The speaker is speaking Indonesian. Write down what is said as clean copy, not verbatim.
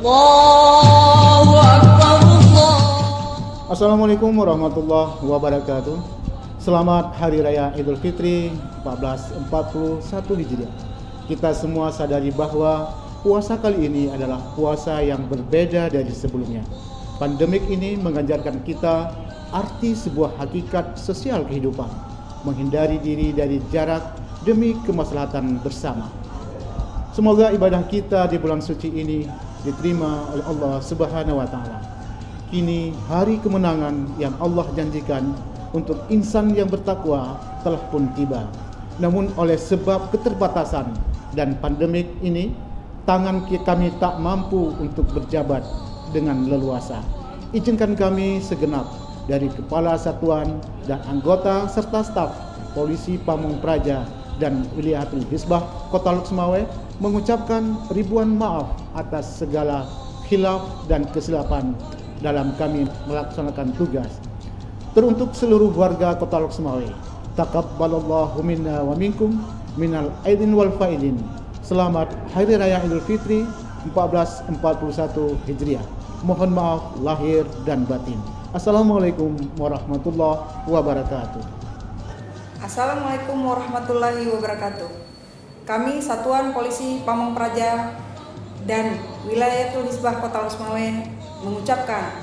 Allahu Akbar, Allah. Assalamualaikum warahmatullahi wabarakatuh. Selamat Hari Raya Idul Fitri 1441 Hijriah. Kita semua sadari bahwa puasa kali ini adalah puasa yang berbeda dari sebelumnya. Pandemik ini mengajarkan kita arti sebuah hakikat sosial kehidupan, menghindari diri dari jarak demi kemaslahatan bersama. Semoga ibadah kita di bulan suci ini diterima oleh Allah Subhanahu wa taala. Kini hari kemenangan yang Allah janjikan untuk insan yang bertakwa telah pun tiba. Namun oleh sebab keterbatasan dan pandemik ini, tangan kami tak mampu untuk berjabat dengan leluasa. Izinkan kami segenap dari kepala satuan dan anggota serta staf Polisi Pamong Praja dan Wilayatul Hisbah Kota Lok Sumawe mengucapkan ribuan maaf atas segala khilaf dan kesilapan dalam kami melaksanakan tugas. Teruntuk seluruh warga Kota Lok Sumawe, taqabbalallahu minna wa minkum minal aidin wal faidin. Selamat Hari Raya Idul Fitri 1441 Hijriah. Mohon maaf lahir dan batin. Assalamualaikum warahmatullahi wabarakatuh. Assalamualaikum warahmatullahi wabarakatuh. Kami Satuan Polisi Pamong Praja dan Wilayatul Hisbah Kota Lok Sumawe mengucapkan